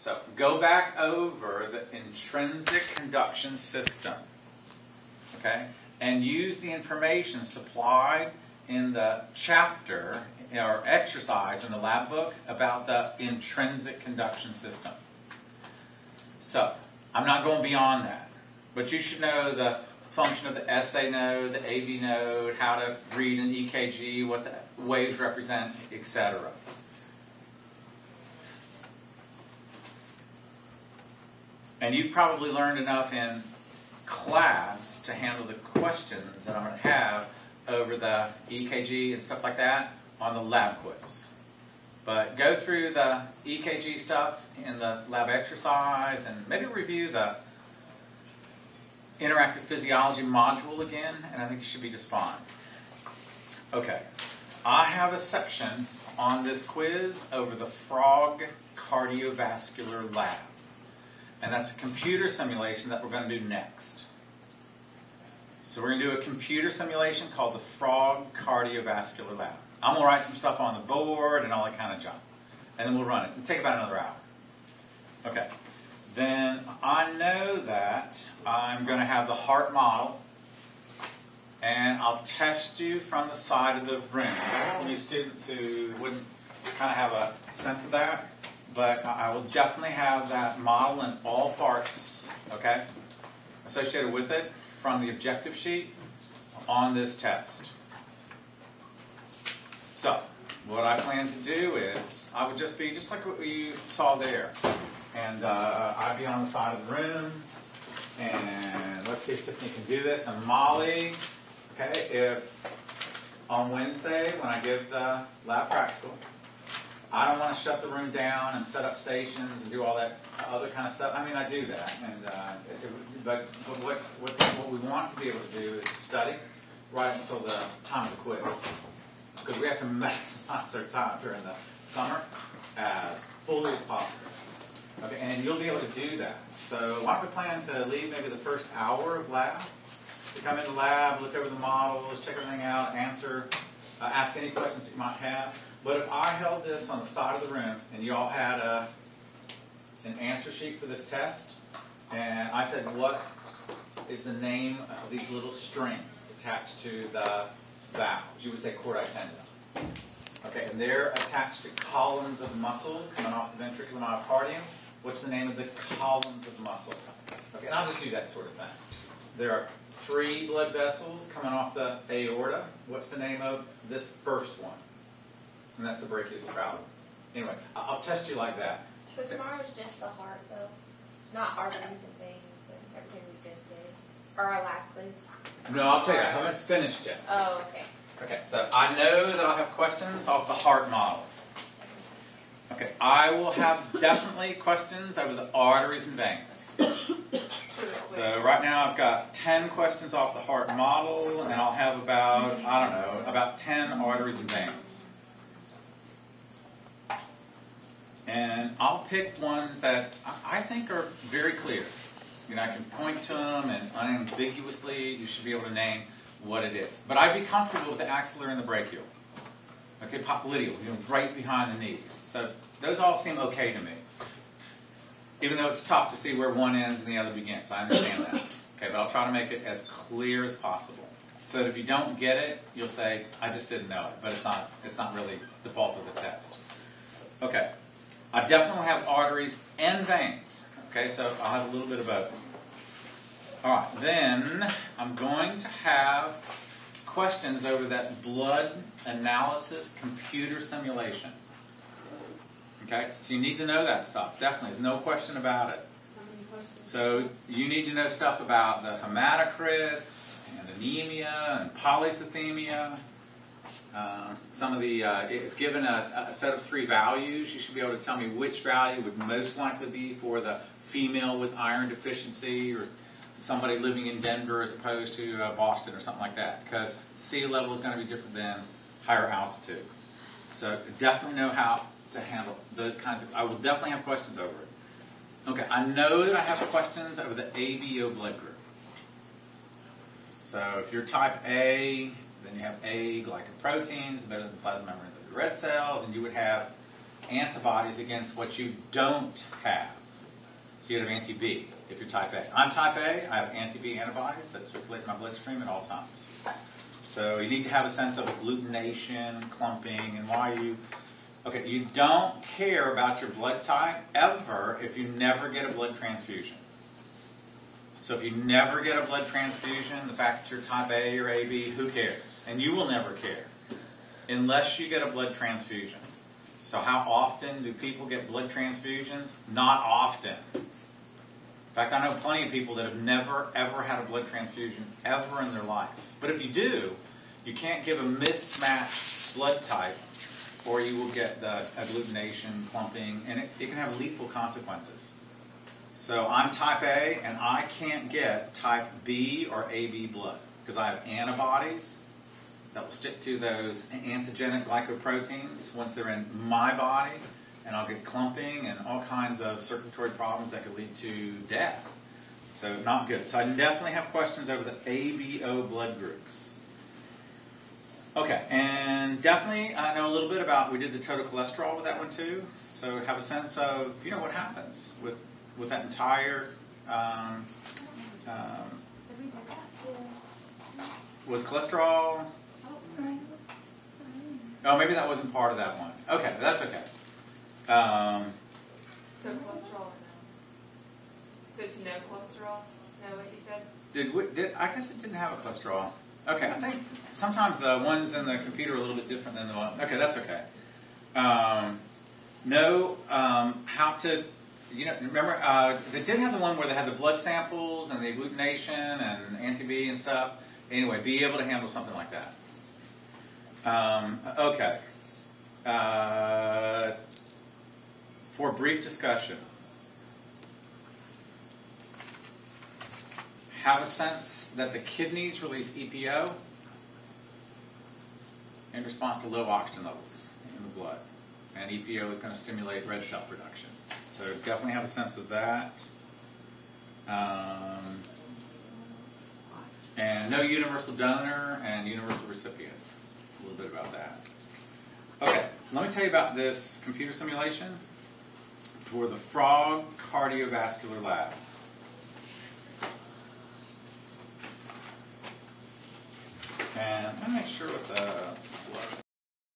So go back over the intrinsic conduction system, okay, and use the information supplied in the chapter or exercise in the lab book about the intrinsic conduction system. So I'm not going beyond that, but you should know the function of the SA node, the AV node, how to read an EKG, what the waves represent, etc. And you've probably learned enough in class to handle the questions that I'm going to have over the EKG and stuff like that on the lab quiz. But go through the EKG stuff in the lab exercise and maybe review the interactive physiology module again, and I think you should be just fine. Okay, I have a section on this quiz over the Frog Cardiovascular Lab. And that's a computer simulation that we're going to do next. So we're going to do a computer simulation called the Frog Cardiovascular Lab. I'm going to write some stuff on the board and all that kind of junk. And then we'll run it. It'll take about another hour. Okay. Then I know that I'm going to have the heart model. And I'll test you from the side of the room. I have any students who wouldn't kind of have a sense of that. But I will definitely have that model in all parts, okay, associated with it from the objective sheet on this test. So, what I plan to do is, I would just be just like what you saw there. And I'd be on the side of the room, and let's see if Tiffany can do this. And Molly, okay, if on Wednesday when I give the lab practical, I don't want to shut the room down and set up stations and do all that other kind of stuff. I mean, I do that, and but what we want to be able to do is study right until the time of the quiz, because we have to maximize our time during the summer as fully as possible. Okay, and you'll be able to do that. So why don't we plan to leave maybe the first hour of lab? To come into lab, look over the models, check everything out, answer, ask any questions that you might have. But if I held this on the side of the room and you all had an answer sheet for this test, and I said, what is the name of these little strings attached to the valves? You would say chordae tendon. Okay, and they're attached to columns of muscle coming off the ventricular myocardium. What's the name of the columns of muscle? Okay, and I'll just do that sort of thing. There are 3 blood vessels coming off the aorta. What's the name of this first one? And that's the brachiocephalic. Anyway, I'll test you like that. So tomorrow's just the heart, though? Not arteries and veins and everything we just did? Or our lab quiz? No, I'll tell you, I haven't finished yet. Oh, okay. Okay, so I know that I'll have questions off the heart model. Okay, I will have definitely questions over the arteries and veins. So right now I've got 10 questions off the heart model, and I'll have about, I don't know, about 10 arteries and veins. And I'll pick ones that I think are very clear. You know, I can point to them, and unambiguously you should be able to name what it is. But I'd be comfortable with the axillary and the brachial. Okay, popliteal, you know, right behind the knees. So those all seem okay to me. Even though it's tough to see where one ends and the other begins. I understand that. Okay, but I'll try to make it as clear as possible. So that if you don't get it, you'll say, I just didn't know it. But it's not really the fault of the test. Okay. I definitely have arteries and veins. Okay, so I'll have a little bit of both. All right, then I'm going to have questions over that blood analysis computer simulation. Okay, so you need to know that stuff. Definitely, there's no question about it. So you need to know stuff about the hematocrits and anemia and polycythemia. Some of the, if given a set of 3 values, you should be able to tell me which value would most likely be for the female with iron deficiency or somebody living in Denver as opposed to Boston or something like that, because sea level is going to be different than higher altitude. So definitely know how to handle those kinds of, I will definitely have questions over it. Okay, I know that I have questions over the ABO blood group. So if you're type A, then you have A glycoproteins, better than plasma membrane of the red cells, and you would have antibodies against what you don't have. So you have anti-B if you're type A. I'm type A. I have anti-B antibodies that circulate in my bloodstream at all times. So you need to have a sense of agglutination, clumping, and why you... Okay, you don't care about your blood type ever if you never get a blood transfusion. So if you never get a blood transfusion, the fact that you're type A or AB, who cares? And you will never care unless you get a blood transfusion. So how often do people get blood transfusions? Not often. In fact, I know plenty of people that have never, ever had a blood transfusion ever in their life. But if you do, you can't give a mismatched blood type or you will get the agglutination, clumping, and it can have lethal consequences. So I'm type A, and I can't get type B or AB blood because I have antibodies that will stick to those antigenic glycoproteins once they're in my body, and I'll get clumping and all kinds of circulatory problems that could lead to death. So not good. So I definitely have questions over the ABO blood groups. Okay, and definitely I know a little bit about, we did the total cholesterol with that one too, so have a sense of, what happens with that entire, was cholesterol, oh, maybe that wasn't part of that one. Okay, that's okay. So cholesterol or no? So it's no cholesterol? No, what you said? I guess it didn't have a cholesterol. Okay, I think sometimes the ones in the computer are a little bit different than the one. Okay, that's okay. How to, remember, they didn't have the one where they had the blood samples and the agglutination and anti-B and stuff. Anyway, be able to handle something like that. Okay. For a brief discussion, have a sense that the kidneys release EPO in response to low oxygen levels in the blood. And EPO is going to stimulate red cell production. So definitely have a sense of that. And no universal donor and universal recipient. A little bit about that. Okay, let me tell you about this computer simulation for the Frog Cardiovascular Lab. And let me make sure what the